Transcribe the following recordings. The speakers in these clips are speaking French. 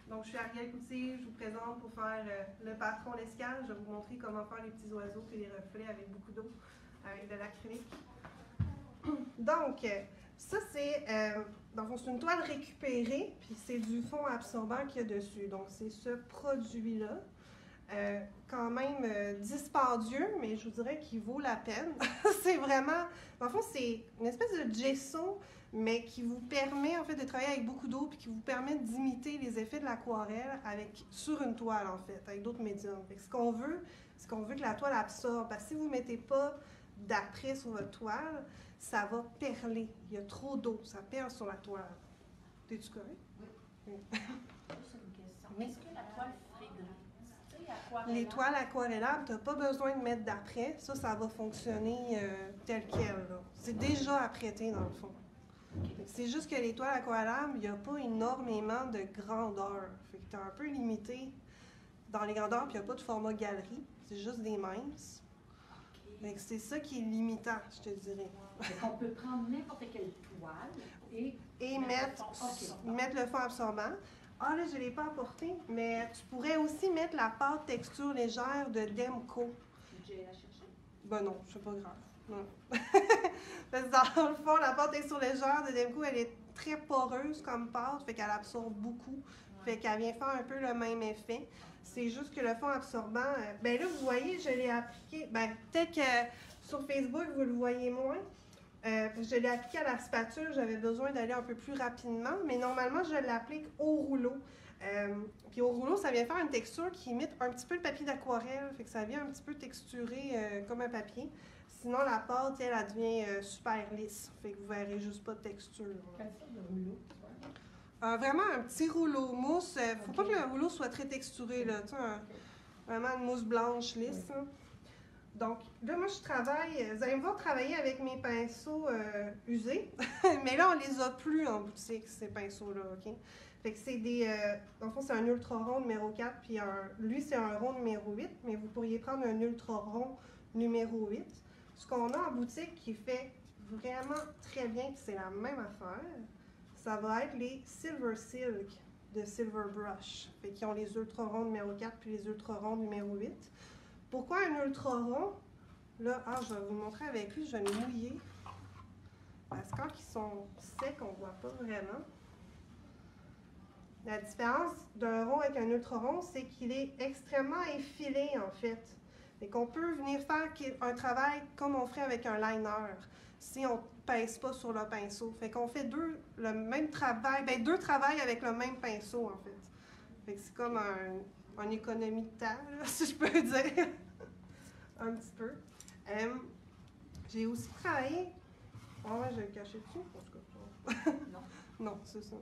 Donc, je suis Arielle Coutier, je vous présente pour faire le patron l'escale. Je vais vous montrer comment faire les petits oiseaux et les reflets avec beaucoup d'eau, avec de l'acrylique. Donc, ça c'est une toile récupérée, puis c'est du fond absorbant qu'il y a dessus. Donc, c'est ce produit-là. Quand même dispendieux, mais je vous dirais qu'il vaut la peine. C'est vraiment, dans le fond, c'est une espèce de gesso, mais qui vous permet en fait de travailler avec beaucoup d'eau, puis qui vous permet d'imiter les effets de l'aquarelle sur une toile en fait, avec d'autres médiums. Fait que ce qu'on veut, c'est qu'on veut que la toile absorbe. Parce que si vous ne mettez pas d'après sur votre toile, ça va perler. Il y a trop d'eau, ça perle sur la toile. T'es-tu correct? Oui. Juste une question. Est-ce que la toile frigole? Les toiles aquarellables, tu n'as pas besoin de mettre d'après. Ça va fonctionner tel quel. C'est déjà apprêté dans le fond. C'est juste que les toiles aquarellables, il n'y a pas énormément de grandeur. Fait que tu es un peu limité dans les grandeurs, puis il n'y a pas de format galerie. C'est juste des minces. Okay. C'est ça qui est limitant, je te dirais. On peut prendre n'importe quelle toile et mettre le fond absorbant. Ah là, je ne l'ai pas apporté, mais tu pourrais aussi mettre la pâte texture légère de Demco. J'ai la chercher? Ben non, c'est pas grave. Non. Parce que dans le fond, la pâte texture légère de Demco, elle est très poreuse comme pâte, fait qu'elle absorbe beaucoup. Fait qu'elle vient faire un peu le même effet. C'est juste que le fond absorbant, ben là, vous voyez, je l'ai appliqué. Ben, peut-être que sur Facebook, vous le voyez moins. Je l'ai appliqué à la spatule, j'avais besoin d'aller un peu plus rapidement, mais normalement, je l'applique au rouleau. Puis au rouleau, ça vient faire une texture qui imite un petit peu le papier d'aquarelle, fait que ça vient un petit peu texturer comme un papier. Sinon, la pâte, elle devient super lisse, fait que vous verrez juste pas de texture. Quelle sorte de rouleau? Vraiment un petit rouleau mousse. Faut pas que le rouleau soit très texturé, là. Vraiment une mousse blanche lisse. Là. Donc, là, moi, je travaille, vous allez me voir travailler avec mes pinceaux usés, mais là, on les a plus en boutique, ces pinceaux-là, OK? Fait que c'est dans le fond, c'est un ultra rond numéro 4, puis lui, c'est un rond numéro 8, mais vous pourriez prendre un ultra rond numéro 8. Ce qu'on a en boutique qui fait vraiment très bien, puis c'est la même affaire, ça va être les Silver Silk de Silver Brush, fait qu'ils ont les ultra ronds numéro 4 puis les ultra ronds numéro 8. Pourquoi un ultra rond? Là, je vais vous montrer avec lui, je vais le mouiller. Parce que quand ils sont secs, on ne voit pas vraiment. La différence d'un rond avec un ultra rond, c'est qu'il est extrêmement effilé, en fait. Et qu'on peut venir faire un travail comme on ferait avec un liner, si on ne pèse pas sur le pinceau. Fait qu'on fait le même travail, deux travails avec le même pinceau, en fait. Fait que c'est comme une économie de temps, là, si je peux dire. Un petit peu. J'ai aussi travaillé. Je vais le cacher dessus. En tout cas. Non. Non, c'est ça.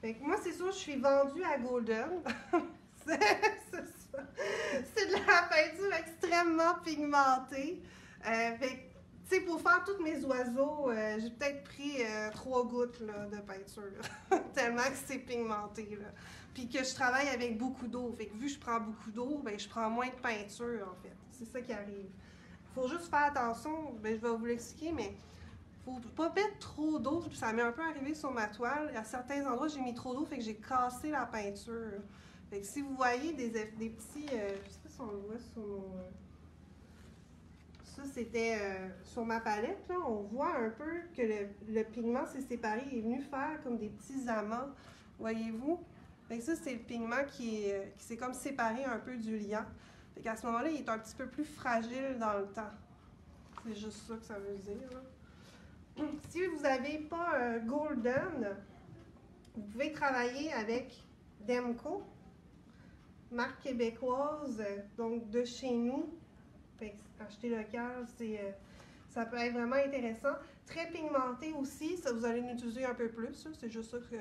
Fait que moi, c'est sûr, je suis vendue à Golden. C'est ça. C'est de la peinture extrêmement pigmentée. Fait que, pour faire tous mes oiseaux, j'ai peut-être pris 3 gouttes là, de peinture. Tellement que c'est pigmenté. Là. Puis que je travaille avec beaucoup d'eau. Fait que vu que je prends beaucoup d'eau, je prends moins de peinture, en fait. C'est ça qui arrive. Il faut juste faire attention. Je vais vous l'expliquer, mais il ne faut pas mettre trop d'eau. Ça m'est un peu arrivé sur ma toile. À certains endroits, j'ai mis trop d'eau, fait que j'ai cassé la peinture. Fait que si vous voyez des petits... je ne sais pas si on le voit sur mon... Ça, c'était sur ma palette. Là, on voit un peu que le pigment s'est séparé. Il est venu faire comme des petits amants. Voyez-vous? Fait que ça, c'est le pigment qui s'est comme séparé un peu du liant. Fait qu'à ce moment-là, il est un petit peu plus fragile dans le temps. C'est juste ça que ça veut dire. Là. Si vous n'avez pas un Golden, vous pouvez travailler avec Demco, marque québécoise, donc de chez nous. Fait que acheter local, ça peut être vraiment intéressant. Très pigmenté aussi, ça vous allez l'utiliser un peu plus. C'est juste ça que...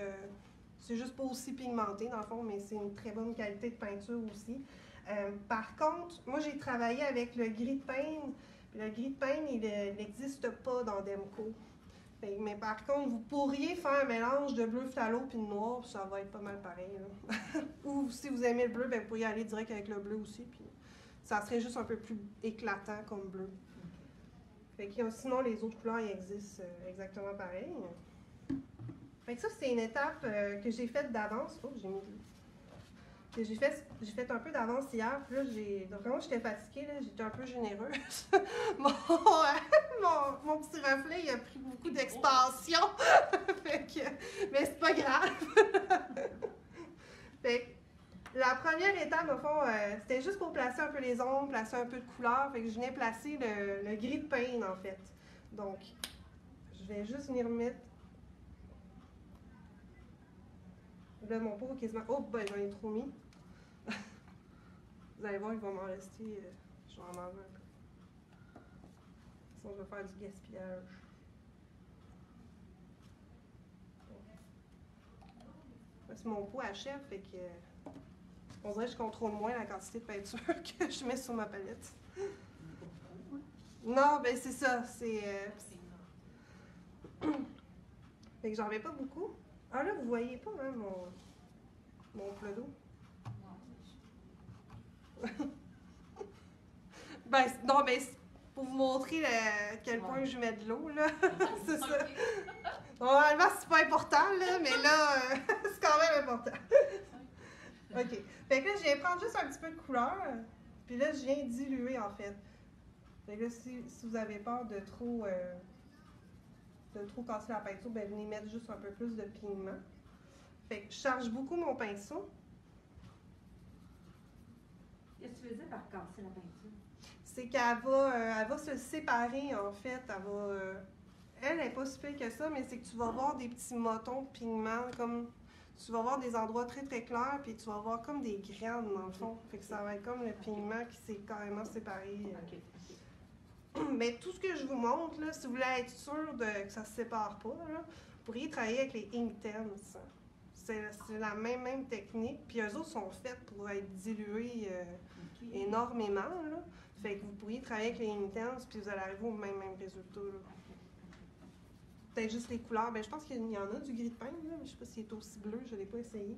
C'est juste pas aussi pigmenté, dans le fond, mais c'est une très bonne qualité de peinture aussi. Par contre, moi, j'ai travaillé avec le gris de peigne. Le gris de peigne, il n'existe pas dans Demco. Mais par contre, vous pourriez faire un mélange de bleu phthalo et de noir, puis ça va être pas mal pareil. Là. Ou si vous aimez le bleu, vous pourriez aller direct avec le bleu aussi, puis ça serait juste un peu plus éclatant comme bleu. Fait que, sinon, les autres couleurs, ils existent exactement pareil. Fait que ça, c'est une étape que j'ai faite d'avance. Oh, j'ai mis que j'ai fait un peu d'avance hier. Puis là, donc vraiment, j'étais fatiguée, là, j'étais un peu généreuse. mon petit reflet, il a pris beaucoup d'expansion. Fait que, mais c'est pas grave. Fait que, la première étape, au fond, c'était juste pour placer un peu les ombres, placer un peu de couleur. Fait que je venais placer le gris de pain, en fait. Donc, je vais juste venir mettre. Là, mon pot est quasiment. Oh, ben, j'en ai trop mis. Vous allez voir, il va m'en rester. Je vais en enlever un peu. Sinon, je vais faire du gaspillage. C'est mon pot achève, fait que. On dirait que je contrôle moins la quantité de peinture que je mets sur ma palette. Non, ben c'est ça. C'est. Fait que j'en mets pas beaucoup. Ah là, vous voyez pas, hein, mon plat d'eau? Ben, non, ben, pour vous montrer à quel point je mets de l'eau, là. C'est ça. Normalement, c'est pas important, là, mais là, c'est quand même important. OK. Fait que là, je viens prendre juste un petit peu de couleur, puis là, je viens diluer, en fait. Fait que là, si vous avez peur de trop casser la peinture, ben, venez mettre juste un peu plus de pigment. Fait que je charge beaucoup mon pinceau. Qu'est-ce que tu veux dire par casser la peinture? C'est qu'elle va se séparer, en fait. Elle n'est pas si pire que ça, mais c'est que tu vas voir des petits motons de pigment, comme tu vas voir des endroits très très clairs, puis tu vas voir comme des graines dans le fond. Fait que ça va être comme le pigment qui s'est carrément séparé. Mais tout ce que je vous montre, là, si vous voulez être sûr que ça ne se sépare pas, là, vous pourriez travailler avec les Inktense. C'est la même technique, puis eux autres sont faits pour être dilués énormément, là. Fait que vous pourriez travailler avec les Inktense, puis vous allez arriver au même résultat, là. Peut-être juste les couleurs. Ben, je pense qu'il y en a du gris de pain, là, mais je ne sais pas s'il est aussi bleu, je ne l'ai pas essayé.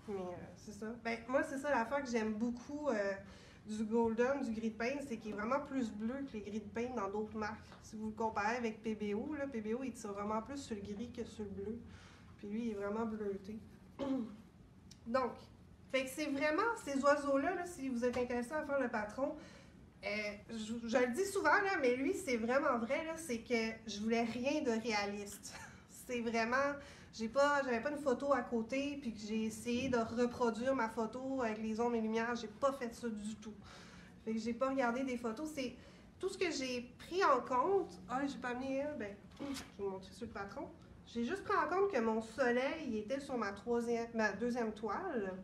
Mais c'est ça. Ben, moi, c'est ça l'affaire que j'aime beaucoup du Golden, du gris de pain, c'est qu'il est vraiment plus bleu que les gris de pain dans d'autres marques. Si vous le comparez avec PBO, là, PBO, il tire vraiment plus sur le gris que sur le bleu. Puis lui, il est vraiment bleuté. Donc, fait que c'est vraiment ces oiseaux-là, là, si vous êtes intéressé à faire le patron, je le dis souvent, là, mais lui, c'est vraiment vrai, là, c'est que je voulais rien de réaliste. C'est vraiment, j'avais pas une photo à côté, puis que j'ai essayé de reproduire ma photo avec les ombres et lumières, j'ai pas fait ça du tout. Fait que j'ai pas regardé des photos, c'est tout ce que j'ai pris en compte. Ah, j'ai pas amené, ben, je vais vous montrer sur le patron. J'ai juste pris en compte que mon soleil, il était sur ma deuxième toile.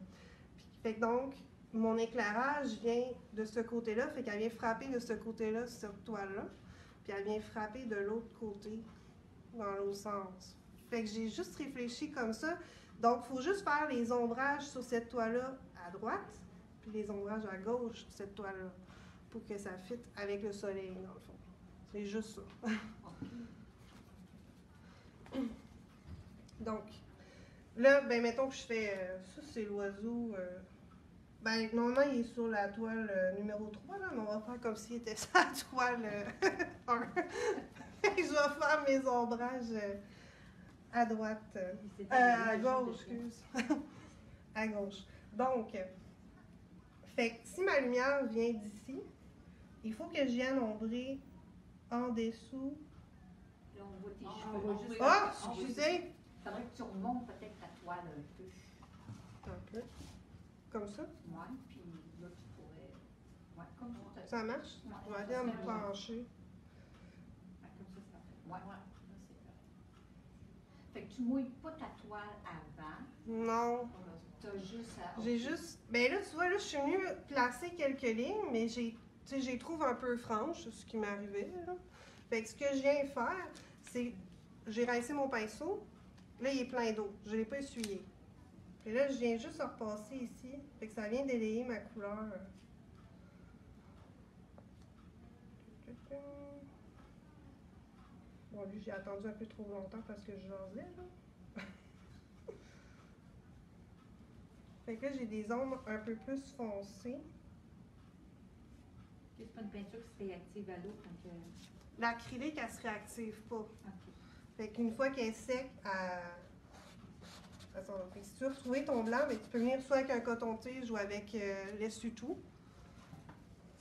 Puis, fait que donc, mon éclairage vient de ce côté-là, fait qu'elle vient frapper de ce côté-là, cette toile-là, puis elle vient frapper de l'autre côté, dans l'autre sens. Fait que j'ai juste réfléchi comme ça. Donc, il faut juste faire les ombrages sur cette toile-là à droite, puis les ombrages à gauche sur cette toile-là, pour que ça fitte avec le soleil, dans le fond. C'est juste ça. Donc, là, ben, mettons que je fais, ça c'est l'oiseau, ben, normalement, il est sur la toile numéro 3, là, mais on va faire comme s'il était sur la toile 1. Je vais faire mes ombrages à droite, à gauche, excuse. À gauche. Donc, fait que si ma lumière vient d'ici, il faut que je vienne ombrer en dessous. Là, on voit tes cheveux. Ah, excusez! Il faudrait que tu remontes peut-être ta toile un peu. Un peu. Comme ça. Oui, puis là, tu pourrais. Oui, comme ça. Ça marche? Ouais, Je vais aller me pencher. Ouais, comme ça, c'est parfait. Oui, là, c'est parfait. Fait que tu mouilles pas ta toile avant. Non. Tu as juste à. J'ai juste. Ben là, tu vois, là, je suis venue placer quelques lignes, mais j'ai trouvé un peu franche, ce qui m'est arrivé, là. Fait que ce que je viens faire, c'est. J'ai rincé mon pinceau. Là, il est plein d'eau. Je ne l'ai pas essuyé. Et là, je viens juste repasser ici. Fait que ça vient d'élayer ma couleur. Bon, lui, j'ai attendu un peu trop longtemps parce que je jasais, là. Fait que là, j'ai des ombres un peu plus foncées. C'est pas une peinture qui se réactive à l'eau quand que. L'acrylique, elle se réactive pas. OK. Fait qu'une fois qu'elle est sec, façon. Fait que si tu veux retrouver ton blanc, ben, tu peux venir soit avec un coton-tige ou avec l'essuie-tout.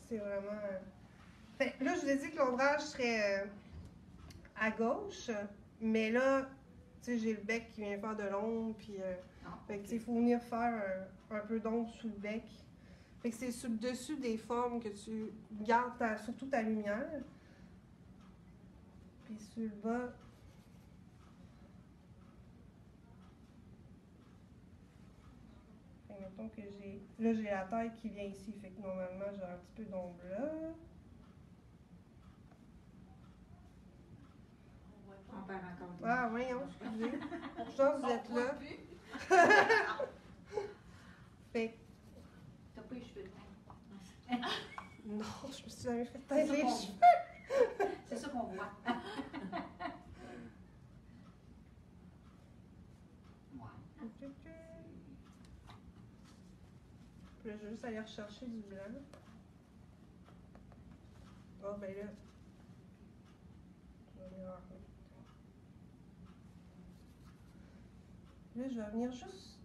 C'est vraiment... Fait que là, je vous ai dit que l'ombrage serait à gauche, mais là, tu sais, j'ai le bec qui vient faire de l'ombre, puis fait que, il faut venir faire un peu d'ombre sous le bec. Fait que c'est sur le dessus des formes que tu gardes surtout ta lumière. Puis sur le bas, mettons que j'ai... Là, j'ai la taille qui vient ici, fait que normalement, j'ai un petit peu d'ombre là. On perd encore des... Ah, voyons, excusez. Je pense que vous êtes là. Fait que... T'as pas les cheveux de Non, je me suis jamais fait tailler les cheveux. C'est ça qu'on voit. Puis là, je vais juste aller rechercher du blanc. Oh, ben là. Là, je vais venir juste.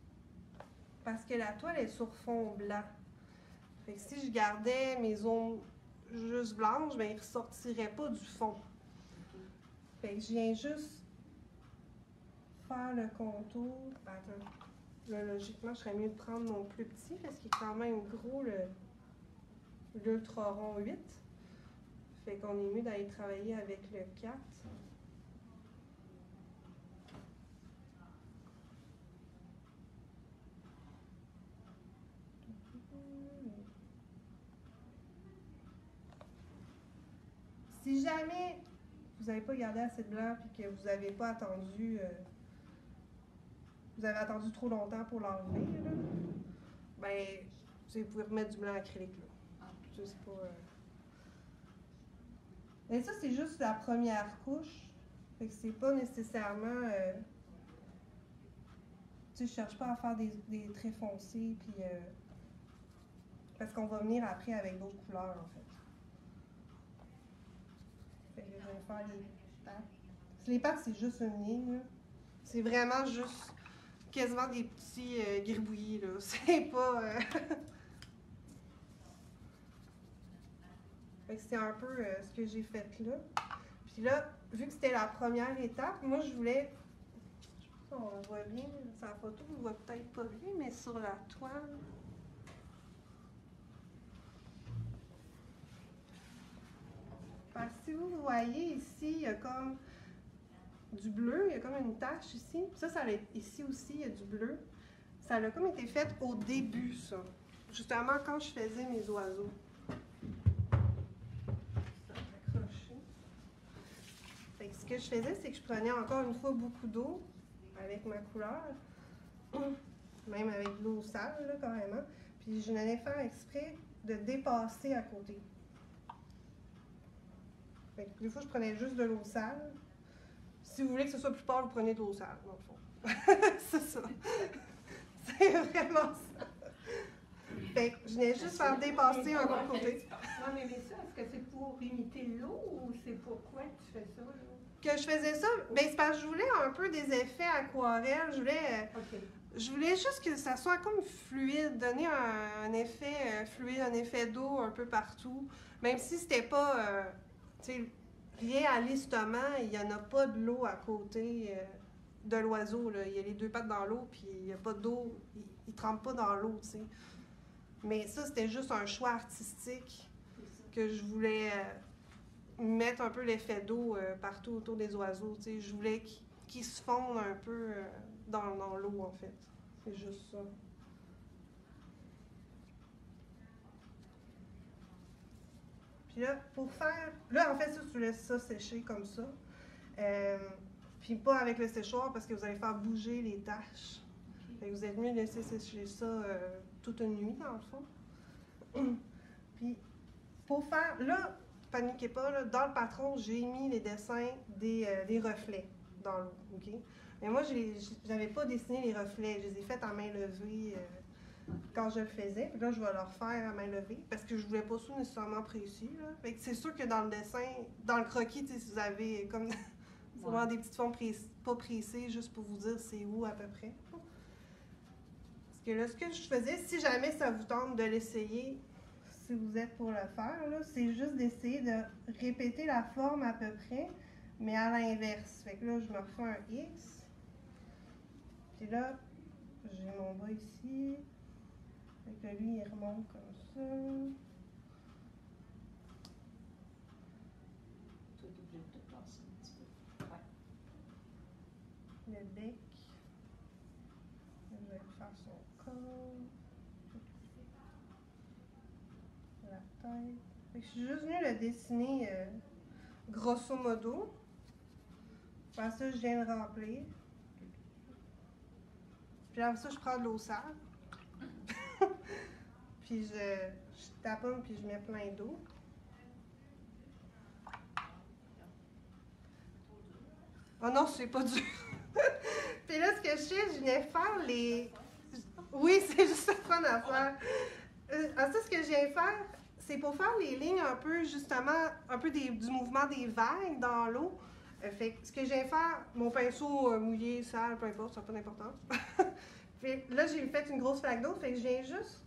Parce que la toile est sur fond blanc. Fait que si je gardais mes ombres juste blanches, ben ils ne ressortiraient pas du fond. Fait que je viens juste faire le contour. Attends. Là, logiquement, je serais mieux de prendre mon plus petit parce qu'il est quand même gros, l'Ultra Rond 8. Fait qu'on est mieux d'aller travailler avec le 4. Si jamais vous n'avez pas gardé assez de blanc et que vous n'avez pas attendu, vous avez attendu trop longtemps pour l'enlever, ben, vous pouvez remettre du blanc acrylique. Là. Je sais pas. Et ça, c'est juste la première couche. Fait que c'est pas nécessairement. Tu sais, je cherche pas à faire des traits foncés, puis. Parce qu'on va venir après avec d'autres couleurs, en fait. Fait que je vais faire les pattes. Les pattes, c'est juste une ligne. C'est vraiment juste quasiment des petits gribouillis, là. C'est pas... Fait que c'est un peu ce que j'ai fait là. Puis là, vu que c'était la première étape, moi, je voulais... Je sais pas si on voit bien, sur la photo, on voit peut-être pas bien, mais sur la toile... Parce que si vous voyez ici, il y a comme du bleu, il y a comme une tache ici. Ça ici aussi, il y a du bleu. Ça a comme été fait au début, ça. Justement, quand je faisais mes oiseaux. Accroché. Fait que ce que je faisais, c'est que je prenais encore une fois beaucoup d'eau avec ma couleur. Même avec de l'eau sale, là, carrément. Puis je n'allais faire exprès de dépasser à côté. Fait que des fois, je prenais juste de l'eau sale. Si vous voulez que ce soit plus pâle, vous prenez de l'eau sale, dans le fond. C'est ça. C'est vraiment ça. Fait que je venais juste faire dépasser un bon côté. Non, mais ça, est-ce que c'est pour imiter l'eau ou c'est pourquoi tu fais ça? Là? Que je faisais ça, ben c'est parce que je voulais un peu des effets aquarelles. Je voulais juste que ça soit comme fluide, donner un effet fluide, un effet d'eau un peu partout. Même si c'était pas... réalistement, il n'y en a pas de l'eau à côté de l'oiseau. Il y a les deux pattes dans l'eau, puis il n'y a pas d'eau. Il ne trempe pas dans l'eau, tu sais. Mais ça, c'était juste un choix artistique que je voulais mettre un peu l'effet d'eau partout autour des oiseaux. Tu sais. Je voulais qu'ils se fondent un peu dans l'eau, en fait. C'est juste ça. Puis là, pour faire... Là, en fait, ça, tu laisses ça sécher comme ça. Puis pas avec le séchoir parce que vous allez faire bouger les taches. Fait que vous êtes mieux de laisser sécher ça toute une nuit, dans le fond. Puis, pour faire... Là, paniquez pas, là, dans le patron, j'ai mis les dessins des reflets dans l'eau, OK? Mais moi, j'avais pas dessiné les reflets. Je les ai faits en main levée quand je le faisais. Puis là, je vais le refaire à main levée parce que je voulais pas ça nécessairement précis. Là. Fait que c'est sûr que dans le dessin, dans le croquis, si vous avez comme vraiment des petites formes pas pressées, juste pour vous dire c'est où à peu près. que là, ce que je faisais, si jamais ça vous tente de l'essayer, si vous êtes pour le faire, là, c'est juste d'essayer de répéter la forme à peu près, mais à l'inverse. Fait que là, je me refais un X. Puis là, j'ai mon bas ici. Fait que lui, il remonte comme ça. Tu es obligé de te passer un petit peu. Ouais. Le bec. Je vais faire son corps. La tête. Fait que je suis juste venue le dessiner grosso modo. Après ça, je viens le remplir. Puis après ça, je prends de l'eau sale. Puis je taponne puis je mets plein d'eau. Oh non, c'est pas dur. Puis là, ce que je fais, je viens faire les... Oui, c'est juste le fun à faire. Ça, ce que je viens faire, c'est pour faire les lignes un peu, justement, un peu du mouvement des vagues dans l'eau. Fait que ce que je viens faire, mon pinceau mouillé, sale, peu importe, ça n'a pas d'importance. Puis là, j'ai fait une grosse flaque d'eau, fait que je viens juste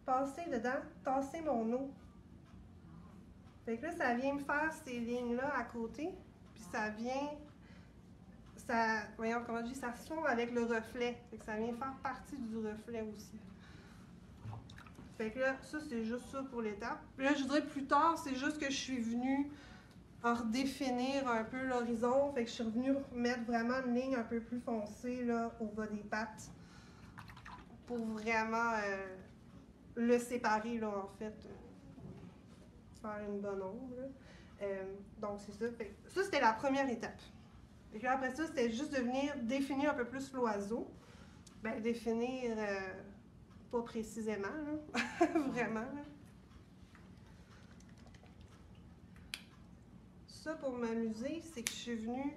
passer dedans, tasser mon eau. Fait que là, ça vient me faire ces lignes-là à côté, puis ça vient... voyons comment je dis, ça se fond avec le reflet. Fait que ça vient faire partie du reflet aussi. Fait que là, ça, c'est juste ça pour l'étape. Puis là, je dirais plus tard, c'est juste que je suis venue redéfinir un peu l'horizon. Fait que je suis revenue mettre vraiment une ligne un peu plus foncée là, au bas des pattes pour vraiment le séparer, là, en fait. Faire une bonne ombre. Donc, c'est ça. Fait que ça, c'était la première étape. Et puis après ça, c'était juste de venir définir un peu plus l'oiseau. Ben, définir pas précisément, là. Vraiment. Là. Ça, pour m'amuser, c'est que je suis venue,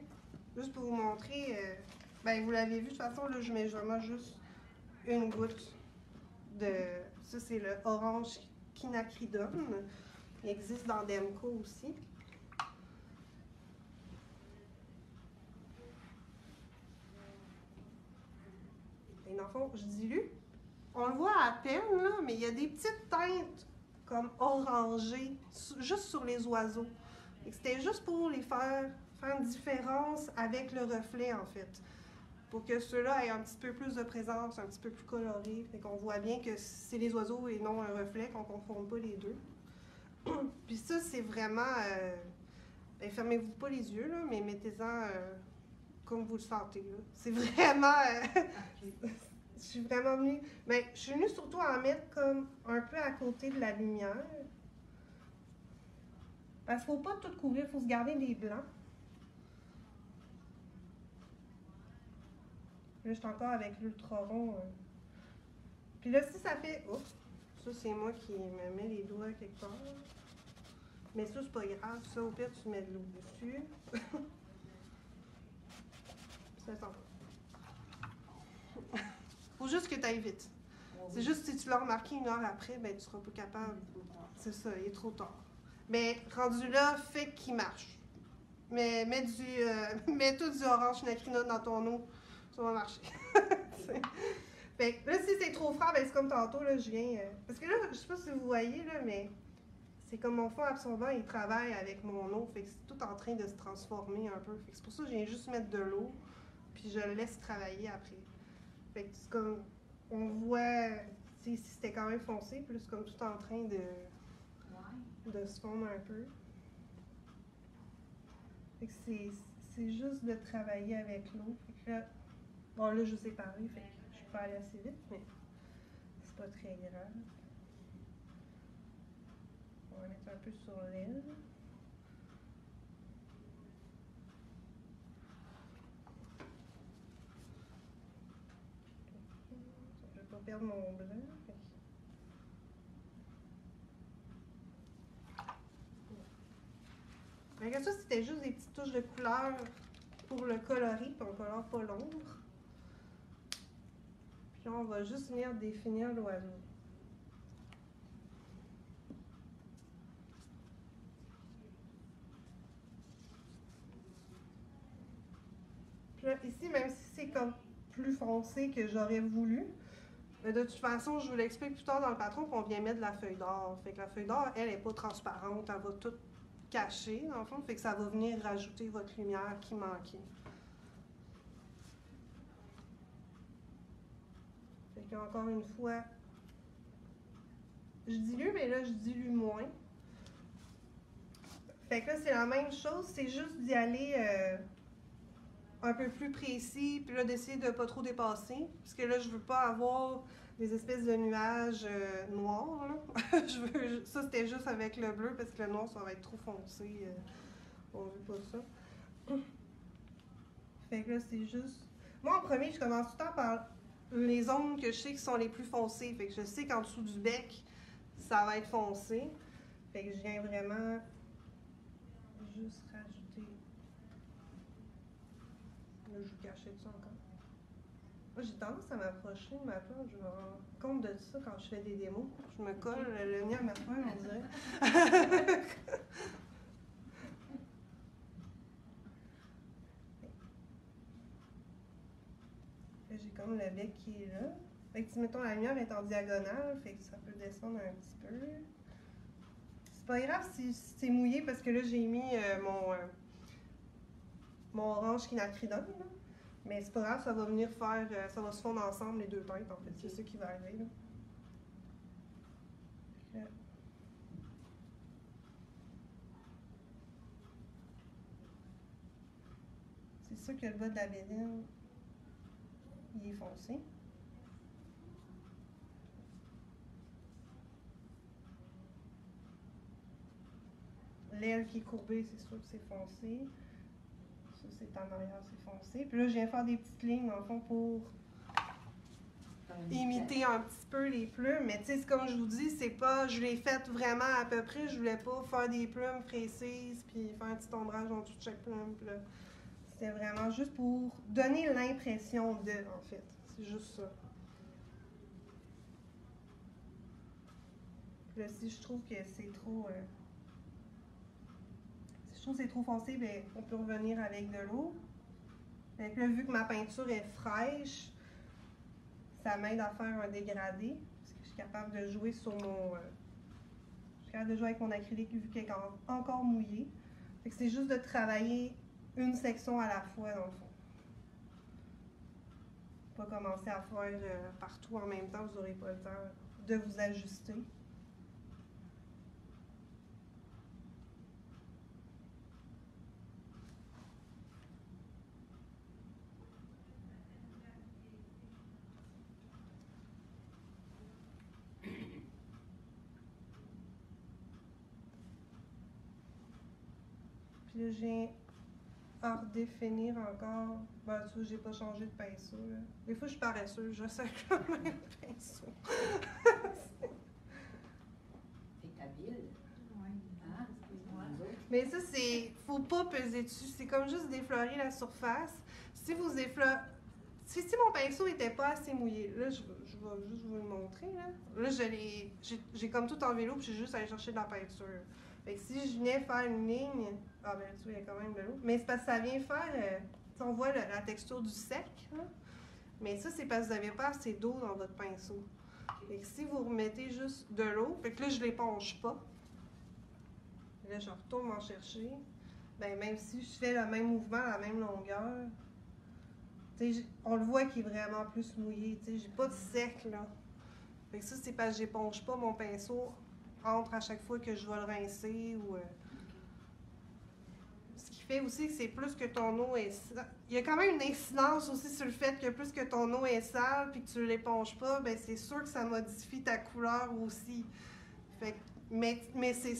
juste pour vous montrer, ben, vous l'avez vu, de toute façon, là, je mets vraiment juste une goutte de... Ça, c'est le orange quinacridone. Il existe dans Demco aussi. Et dans le fond, je dilue. On le voit à peine, là, mais il y a des petites teintes comme orangées, juste sur les oiseaux. C'était juste pour les faire une différence avec le reflet, en fait. Pour que ceux-là aient un petit peu plus de présence, un petit peu plus coloré. Fait qu'on voit bien que c'est les oiseaux et non un reflet, qu'on ne confonde pas les deux. Puis ça, c'est vraiment... ben, fermez-vous pas les yeux, là, mais mettez-en comme vous le sentez. C'est vraiment... je suis vraiment venue... Ben, je suis venue surtout en mettre comme un peu à côté de la lumière. Parce qu'il ne faut pas tout couvrir, il faut se garder des blancs. Là, je suis encore avec l'ultra rond. Puis là, si ça fait... Oups! Ça, c'est moi qui me mets les doigts quelque part. Mais ça, c'est pas grave. Ça, au pire, tu mets de l'eau dessus. Ça sent pas. Faut juste que tu ailles vite. C'est juste si tu l'as remarqué une heure après, ben tu seras pas capable. C'est ça, il est trop tard. Mais rendu là, fais qu'il marche. Mais mets tout du orange quinacridone dans ton eau, ça va marcher. Fait que là, si c'est trop froid, ben c'est comme tantôt, là, je viens... parce que là, je sais pas si vous voyez, là, mais c'est comme mon fond absorbant, il travaille avec mon eau, fait que c'est tout en train de se transformer un peu. Fait que c'est pour ça que je viens juste mettre de l'eau, puis je le laisse travailler après. Fait que c'est comme... On voit... Si c'était quand même foncé, puis là, c'est comme tout en train de se fondre un peu. Fait que c'est juste de travailler avec l'eau. Fait que là... Bon, là, je sais parler, fait que je peux aller assez vite, mais c'est pas très grave. On va mettre un peu sur l'aile. Je vais pas perdre mon blanc. Mais ça, c'était juste des petites touches de couleur pour le coloris, puis on colore pas l'ombre. Puis là, on va juste venir définir l'oiseau. Puis là, ici, même si c'est comme plus foncé que j'aurais voulu, Mais de toute façon, je vous l'explique plus tard dans le patron qu'on vient mettre de la feuille d'or. Fait que la feuille d'or, elle n'est pas transparente, elle va tout cacher, dans le fond. Fait que ça va venir rajouter votre lumière qui manquait. Fait qu'encore une fois, je dilue, mais là, je dilue moins. Fait que là, c'est la même chose, c'est juste d'y aller un peu plus précis, puis là, d'essayer de ne pas trop dépasser. Parce que là, je veux pas avoir des espèces de nuages noirs, là. Ça, c'était juste avec le bleu, parce que le noir, ça va être trop foncé. On veut pas ça. Fait que là, c'est juste... Moi, en premier, je commence tout le temps par les zones que je sais qui sont les plus foncées. Fait que je sais qu'en dessous du bec, ça va être foncé. Fait que je viens vraiment juste rajouter... Là, je vous cachais ça encore. Moi, j'ai tendance à m'approcher de ma plante. Je me rends compte de ça quand je fais des démos. Je me colle le nez à ma poêle, on dirait. Là, j'ai comme le bec qui est là. Fait que si, mettons, la lumière est en diagonale, fait que ça peut descendre un petit peu. C'est pas grave si c'est mouillé parce que là, j'ai mis mon orange quinacridone, là. Mais c'est pas grave, ça va venir faire, ça va se fondre ensemble les deux teintes, en fait. C'est ça qui va arriver, là. C'est sûr que le bas de la bédaine, il est foncé. L'aile qui est courbée, c'est sûr que c'est foncé. Ça, c'est en arrière, c'est foncé. Puis là, je viens faire des petites lignes, dans le fond, pour imiter un petit peu les plumes. Mais tu sais, comme je vous dis, c'est pas... Je l'ai fait vraiment à peu près. Je voulais pas faire des plumes précises, puis faire un petit ombrage en dessous de chaque plume. Puis là, c'était vraiment juste pour donner l'impression de, en fait. C'est juste ça. Puis là, si je trouve que c'est trop... si je trouve que c'est trop foncé, bien, on peut revenir avec de l'eau. Donc là, vu que ma peinture est fraîche, ça m'aide à faire un dégradé. Parce que je suis capable de jouer sur mon... je suis capable de jouer avec mon acrylique vu qu'elle est encore mouillée. Fait que c'est juste de travailler une section à la fois, dans le fond. Pas commencer à faire partout en même temps, vous n'aurez pas le temps de vous ajuster. Puis là, j'ai à redéfinir encore. Ben, tu vois, j'ai pas changé de pinceau, là. Des fois, je suis paresseuse, je sais quand même le pinceau. T'es habile. Oui. Hein? Excuse-moi. Mais ça, c'est... Faut pas peser dessus. C'est comme juste d'effleurer la surface. Si vous effleurez... Si mon pinceau était pas assez mouillé, là, je vais juste vous le montrer, là. Là, j'ai comme tout enlevé l'eau, puis j'ai juste allé chercher de la peinture. Fait que si je venais faire une ligne... Ah ben, tu vois, il y a quand même de l'eau. Mais c'est parce que ça vient faire... on voit la texture du sec, hein? Mais ça, c'est parce que vous n'avez pas assez d'eau dans votre pinceau. Fait que si vous remettez juste de l'eau, fait que là, je l'éponge pas. Là, je retourne m'en chercher. Ben, même si je fais le même mouvement, la même longueur, on le voit qu'il est vraiment plus mouillé. J'ai pas de sec, là. Fait que ça, c'est parce que j'éponge pas mon pinceau entre à chaque fois que je vais le rincer ou... Ce qui fait aussi que c'est plus que ton eau est sale. Il y a quand même une incidence aussi sur le fait que plus que ton eau est sale puis que tu ne l'éponges pas, ben c'est sûr que ça modifie ta couleur aussi. Fait que, mais c'est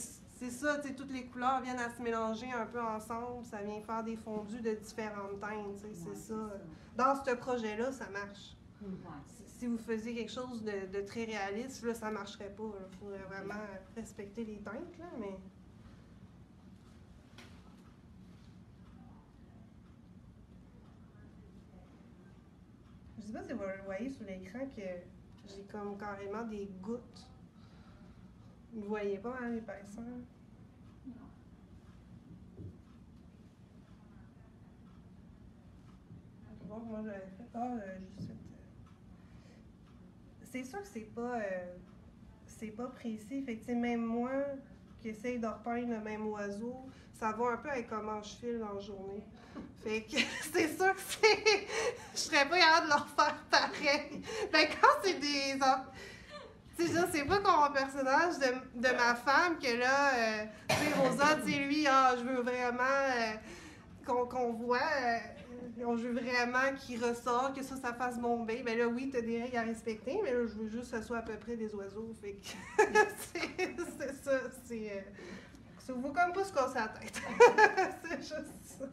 ça, tu sais, toutes les couleurs viennent à se mélanger un peu ensemble, ça vient faire des fondus de différentes teintes, c'est ça. Dans ce projet-là, ça marche. Si vous faisiez quelque chose de très réaliste, là, ça ne marcherait pas. Il faudrait vraiment respecter les teintes, là, mais... Je sais pas si vous le voyez sur l'écran que j'ai comme carrément des gouttes. Vous ne voyez pas, hein, l'épaisseur? Non. Bon, moi, j'avais fait... Ah, juste... c'est sûr que c'est pas précis. Fait que, tu sais, même moi, qui essaye de repeindre le même oiseau, ça va un peu avec comment je file dans la journée. Fait que c'est sûr que je serais pas capable de leur faire pareil. Ben, quand c'est des... Tu sais, je sais pas comme un personnage de ma femme que là, tu sais, Rosa, tu sais, lui, je veux vraiment qu'on voit, je veux vraiment qu'il ressort, que ça fasse bomber. Ben là, oui, t'as des règles à respecter, mais là, je veux juste que ce soit à peu près des oiseaux. Fait que c'est ça, ça vaut comme pas se casser la tête. C'est juste ça.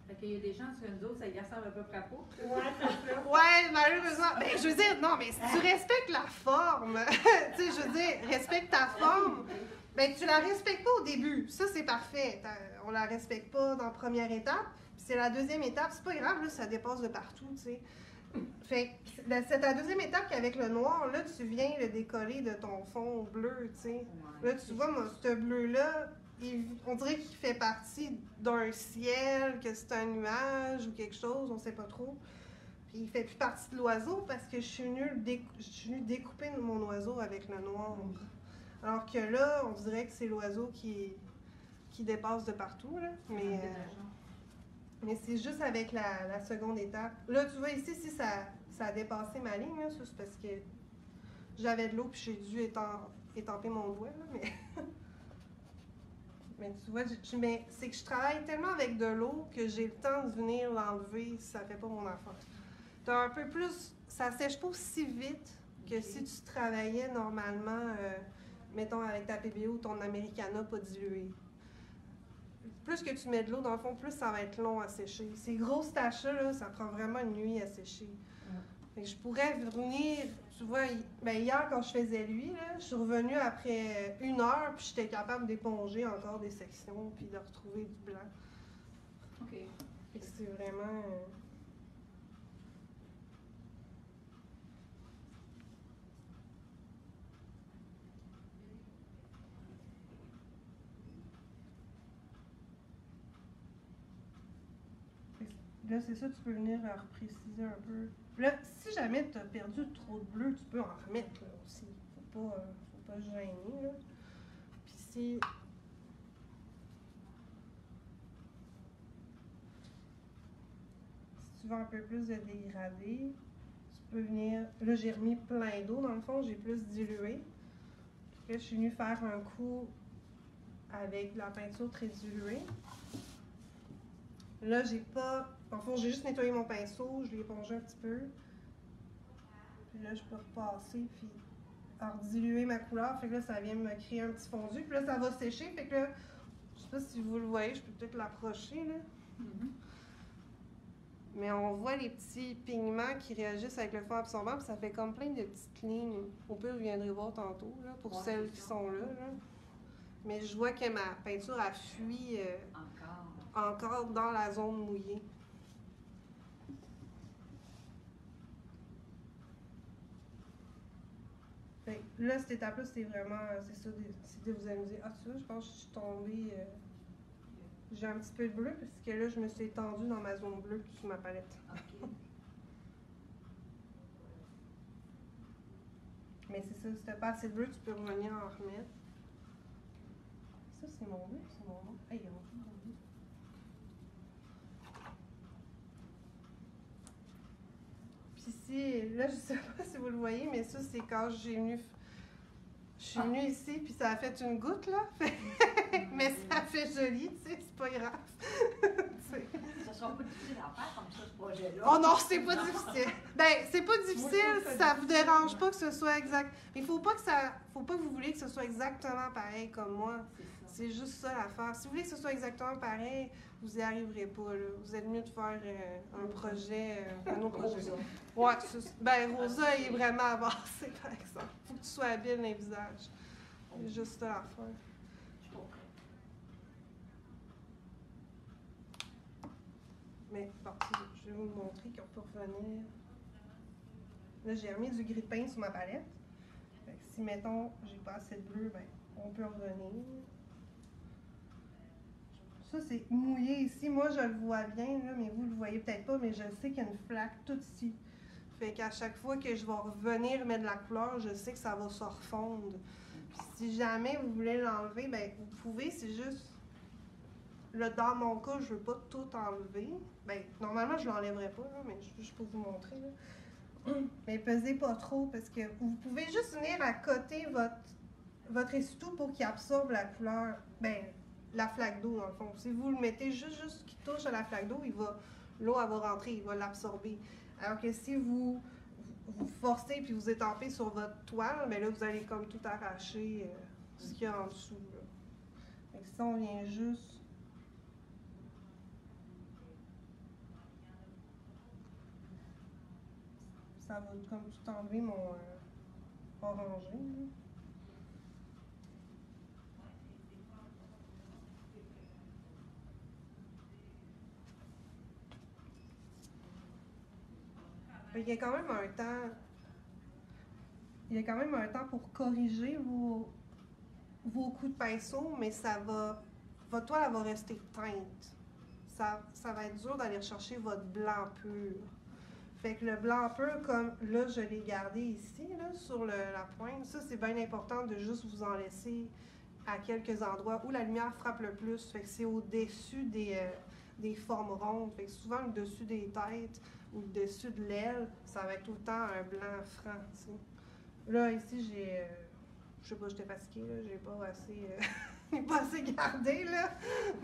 Fait qu'il y a des gens sur nous autres, ça y ressemble à peu près pas. Ouais, c'est ça. Ouais, malheureusement. Ben, je veux dire, non, mais si tu respectes la forme, tu sais, je veux dire, respecte ta forme, ben, tu la respectes pas au début. Ça, c'est parfait. On la respecte pas dans la première étape. Puis c'est la deuxième étape, c'est pas grave, là, ça dépasse de partout, tu sais. Fait que c'est la deuxième étape qu'avec le noir, là, tu viens le décoller de ton fond bleu, tu sais. Là, tu vois, moi, ce bleu-là, on dirait qu'il fait partie d'un ciel, que c'est un nuage ou quelque chose, on sait pas trop. Puis il fait plus partie de l'oiseau parce que je suis venue découper mon oiseau avec le noir. Alors que là, on dirait que c'est l'oiseau qui dépasse de partout, là. Mais c'est juste avec la seconde étape. Là, tu vois, ici, si ça a dépassé ma ligne, là, ça, c'est parce que j'avais de l'eau puis j'ai dû étamper mon doigt, là, mais... Mais tu vois, c'est que je travaille tellement avec de l'eau que j'ai le temps de venir l'enlever si ça fait pas mon affaire. T'as un peu plus... Ça sèche pas aussi vite que si tu travaillais normalement, mettons, avec ta PBO ou ton Americana pas dilué. Plus que tu mets de l'eau, dans le fond, plus ça va être long à sécher. Ces grosses taches-là, ça prend vraiment une nuit à sécher. Fait que je pourrais venir, tu vois, hier quand je faisais lui, là, je suis revenue après 1 heure, puis j'étais capable d'éponger encore des sections, puis de retrouver du blanc. OK. Fait que c'est vraiment... Là, c'est ça, tu peux venir repréciser un peu. Là, si jamais tu as perdu trop de bleu, tu peux en remettre là, aussi. Faut pas se gêner. Là. Puis si tu veux un peu plus de dégradé, tu peux venir. Là, j'ai remis plein d'eau dans le fond, j'ai plus dilué. Puis là, je suis venue faire un coup avec de la peinture très diluée. Là, j'ai pas. En fond, j'ai juste nettoyé mon pinceau, je l'ai épongé un petit peu. Puis là, je peux repasser, puis diluer ma couleur. Fait que là, ça vient me créer un petit fondu. Puis là, ça va sécher. Fait que là, je sais pas si vous le voyez, je peux peut-être l'approcher, là. Mais on voit les petits pigments qui réagissent avec le fond absorbant, puis ça fait comme plein de petites lignes. Au pire, vous viendrez voir tantôt, là, pour celles qui sont là. Mais je vois que ma peinture a fui encore dans la zone mouillée. Fait que là, cette étape-là, c'est vraiment, c'est ça, vous allez me dire, tu vois, je pense que je suis tombée, j'ai un petit peu de bleu, parce que là, je me suis étendue dans ma zone bleue sur ma palette. OK. Mais c'est ça, si t'as pas assez de bleu, tu peux revenir en remettre. Ça, c'est mon bleu, c'est mon nom. Hey, il y a mon bleu. Puis ici, là, je sais pas si vous le voyez, mais ça, c'est quand je suis venue ici, puis ça a fait une goutte, là. Mais ça fait joli, tu sais, c'est pas grave. Ça sera pas difficile à faire comme ça, ce projet-là. Oh non, c'est pas difficile. Ben, c'est pas difficile si ça vous dérange pas que ce soit exact. Mais faut pas que vous vouliez que ce soit exactement pareil comme moi. C'est juste ça l'affaire. Si vous voulez que ce soit exactement pareil, vous n'y arriverez pas, là. Vous êtes mieux de faire un projet, un autre projet. Ouais, ben Rosa, il est vraiment avancé, par exemple. Faut que tu sois habile dans les visages. C'est juste ça l'affaire. Je comprends. Mais bon, je vais vous montrer qu'on peut revenir. Là, j'ai remis du gris de pain sur ma palette. Fait que si, mettons, j'ai pas assez de bleu, ben, on peut revenir. Ça, c'est mouillé ici. Moi, je le vois bien, là, mais vous le voyez peut-être pas, mais je sais qu'il y a une flaque tout ici. Fait qu'à chaque fois que je vais revenir mettre de la couleur, je sais que ça va se refondre. Puis si jamais vous voulez l'enlever, ben vous pouvez, c'est juste... Là, dans mon cas, je veux pas tout enlever. Ben, normalement, je l'enlèverais pas, là, mais je peux vous montrer, là. Mais pesez pas trop, parce que vous pouvez juste venir à côté votre essuie-tout pour qu'il absorbe la couleur, ben, la flaque d'eau, dans le fond. Si vous le mettez juste qu'il touche à la flaque d'eau, l'eau, elle va rentrer, il va l'absorber. Alors que si vous forcez puis vous étampez sur votre toile, mais là, vous allez comme tout arracher ce qu'il y a en dessous, là. Fait que si on vient juste... Ça va comme tout enlever mon orangé, là. Il y a quand même un temps. Il y a quand même un temps pour corriger vos coups de pinceau, mais votre toile elle va rester teinte. Ça va être dur d'aller rechercher votre blanc pur. Fait que le blanc pur, comme là, je l'ai gardé ici, là, sur la pointe, ça, c'est bien important de juste vous en laisser à quelques endroits où la lumière frappe le plus. Fait que c'est au-dessus des formes rondes. Fait que souvent, le dessus des têtes ou le dessus de l'aile, ça va être tout le temps un blanc franc, t'sais. Là, ici, je sais pas, j'étais fatiguée, là, j'ai pas assez... pas assez gardé, là.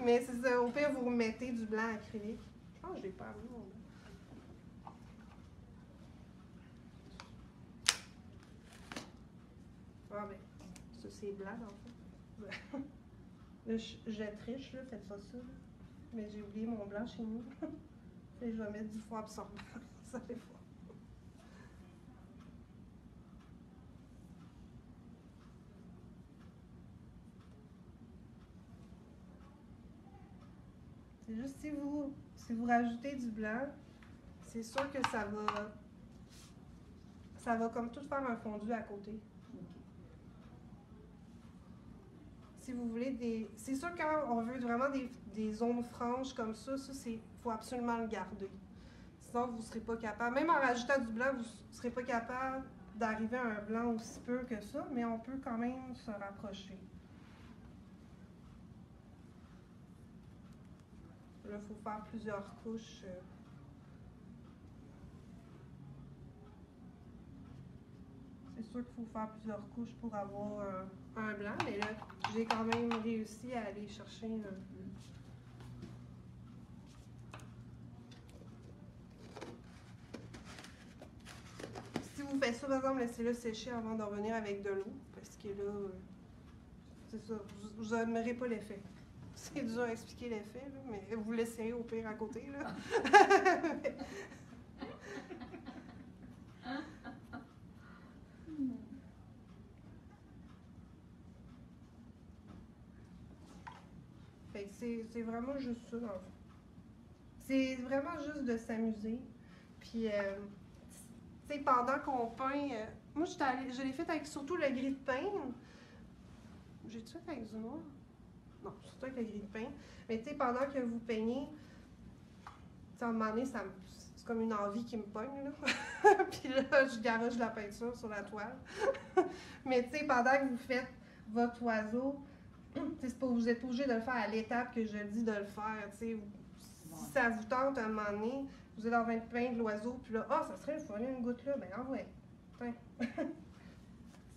Mais c'est ça, au pire, vous remettez du blanc acrylique. Je pense que je l'ai pas amené, mon blanc. Ah ben, ça c'est blanc dans le fond. Là, je triche, là, faites pas ça. Là. Mais j'ai oublié mon blanc chez nous. Et je vais mettre du fond absorbant. Ça fait fort. C'est juste si vous rajoutez du blanc, c'est sûr que ça va comme tout faire un fondu à côté. Si vous voulez c'est sûr quand on veut vraiment des zones franches comme ça, faut absolument le garder. Sinon, vous ne serez pas capable, même en rajoutant du blanc, vous ne serez pas capable d'arriver à un blanc aussi pur que ça, mais on peut quand même se rapprocher. Là, il faut faire plusieurs couches. C'est sûr qu'il faut faire plusieurs couches pour avoir un blanc, mais là, j'ai quand même réussi à aller chercher un peu. Si vous faites ça, par exemple, laissez-le sécher avant de revenir avec de l'eau, parce que là, c'est ça, vous n'aimerez pas l'effet. C'est dur à expliquer l'effet, mais vous laisserez au pire à côté, là. Fait que c'est vraiment juste ça, dans le fond. C'est vraiment juste de s'amuser. Puis, tu sais, pendant qu'on peint, moi, je l'ai fait avec surtout le gris de peine. J'ai-tu fait avec du noir? Non, surtout avec le gris de peine. Mais tu sais, pendant que vous peignez, à un moment donné, c'est comme une envie qui me pogne, là. Puis là, je garoche de la peinture sur la toile. Mais tu sais, pendant que vous faites votre oiseau, vous êtes pas obligé de le faire à l'étape que je dis de le faire, tu sais. Si ça vous tente à un moment donné, vous êtes en train de peindre l'oiseau, puis là, ça serait le fun, une goutte là, ben ah ouais, tiens.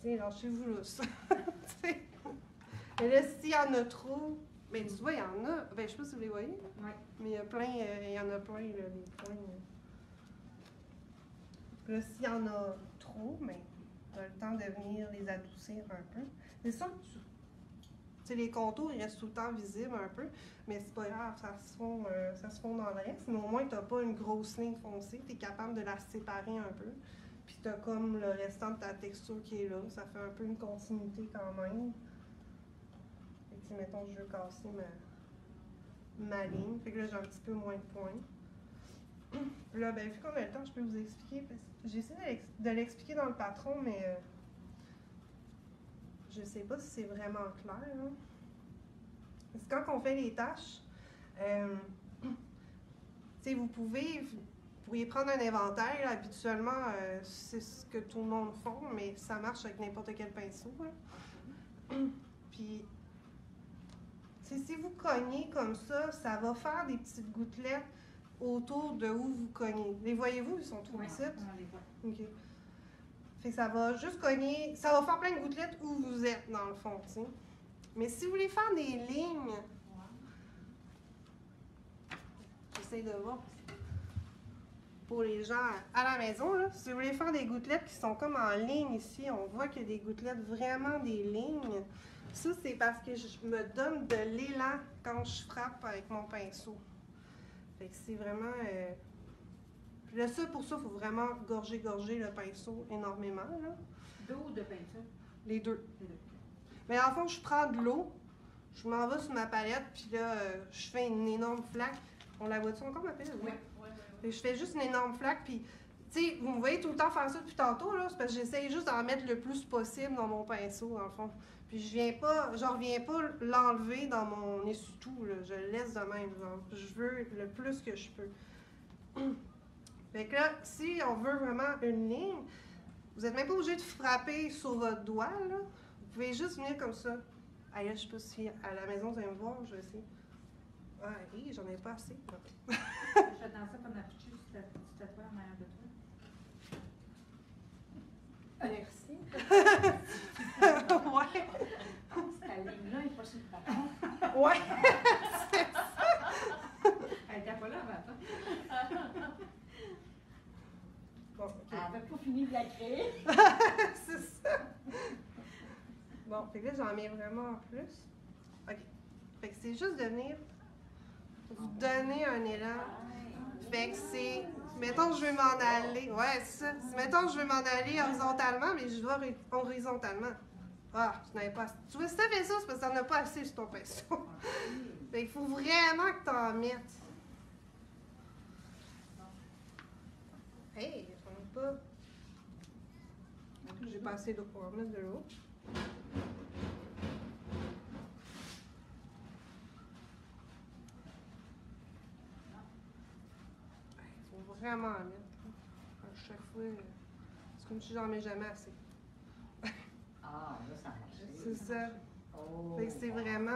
Tiens, lâchez-vous là, ça. Mais là, s'il y en a trop, ben tu vois, il y en a, ben je sais pas si vous les voyez, Oui. mais il y a plein, il y en a plein, là, des points. Là, s'il y en a trop, ben, tu as le temps de venir les adoucir un peu. C'est sûr que les contours, ils restent tout le temps visibles un peu, mais c'est pas grave, ça se fond dans le reste. Mais au moins, tu n'as pas une grosse ligne foncée, tu es capable de la séparer un peu. Puis tu as comme le restant de ta texture qui est là. Ça fait un peu une continuité quand même. Fait que, mettons, je veux casser ma ligne. Fait que là, j'ai un petit peu moins de points. Puis là, ben, vu qu'on a le temps, je peux vous expliquer. J'ai essayé de l'expliquer dans le patron, mais je sais pas si c'est vraiment clair. Hein. Parce que quand on fait les tâches, Tu sais, vous pourriez prendre un inventaire. Là, habituellement, c'est ce que tout le monde fait, mais ça marche avec n'importe quel pinceau. Hein. Puis, si vous cognez comme ça va faire des petites gouttelettes autour de où vous cognez. Les voyez-vous? Ils sont trop petites. On les voit. OK. Fait que ça va juste cogner, ça va faire plein de gouttelettes où vous êtes, dans le fond, tu sais. Mais si vous voulez faire des lignes, j'essaie de voir pour les gens à la maison, là, si vous voulez faire des gouttelettes qui sont comme en ligne ici, on voit qu'il y a des gouttelettes, vraiment des lignes. Ça, c'est parce que je me donne de l'élan quand je frappe avec mon pinceau. Fait que c'est vraiment... Puis là, pour ça, il faut vraiment gorger le pinceau énormément, là. D'eau ou de peinture? Les deux. Les deux. Mais en fond, je prends de l'eau, je m'en vais sur ma palette, puis là, je fais une énorme flaque. On la voit-tu encore, ma palette? Oui. Fait que je fais juste une énorme flaque, puis, tu sais, vous me voyez tout le temps faire ça depuis tantôt, là, c'est parce que j'essaye juste d'en mettre le plus possible dans mon pinceau, dans le fond. Puis je reviens pas l'enlever dans mon essuie-tout, là, je le laisse de même, genre. Je veux le plus que je peux. Fait que là, si on veut vraiment une ligne, vous n'êtes même pas obligé de frapper sur votre doigt, là. Vous pouvez juste venir comme ça. Ah là, je sais pas si à la maison vous allez me voir, je vais essayer. Ah oui, j'en ai pas assez. Je fais dans ça comme affiché, tu tatoues en arrière de toi. Merci. Ouais. Cette ligne-là n'est pas sur le bâton. Ouais. Elle était pas là avant, hein? Bon, Elle ok. n'avait pas fini de la créer. C'est ça. Bon, fait que là, j'en mets vraiment en plus. OK. Fait que c'est juste de venir vous donner un élan. Fait que c'est... Mettons, je veux m'en aller. Ouais, c'est ça. Mettons, je veux m'en aller horizontalement, mais je vais horizontalement. Ah, tu n'avais pas assez. Tu vois, si t'as fait ça, c'est parce que t'en as pas assez sur ton pinceau. Fait qu'il faut vraiment que t'en mettes. Hey, j'en ai pas. J'ai pas assez d'eau pour en mettre de l'eau. Il faut vraiment en mettre. À chaque fois, c'est comme si j'en mets jamais assez. Ah, là, ça marche. C'est ça. Oh. Fait que c'est vraiment...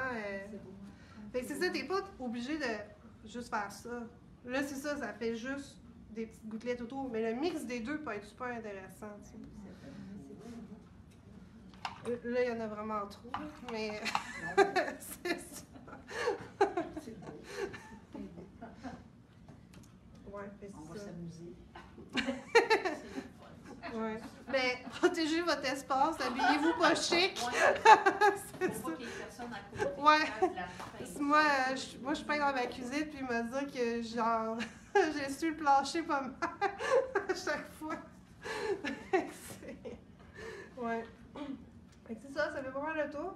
C'est beau. Fait que c'est ça, t'es pas obligé de juste faire ça. Là, c'est ça, ça fait juste des petites gouttelettes autour. Mais le mix des deux peut être super intéressant, tu sais. Là, il y en a vraiment trop, là, mais c'est ça. C'est beau. Ouais, fait On va c'est ça. s'amuser. Ouais. Mais protégez votre espace, habillez-vous pas chic. C'est Faut ça. pas qu'il y ait personne à côté. Ouais. qui fasse de la peinture. Moi, je peins dans ma cuisine, puis il me dit que, genre, j'ai su le plancher pas mal à chaque fois. Fait que c'est- ouais. Fait que c'est ça, ça fait pas mal le tour.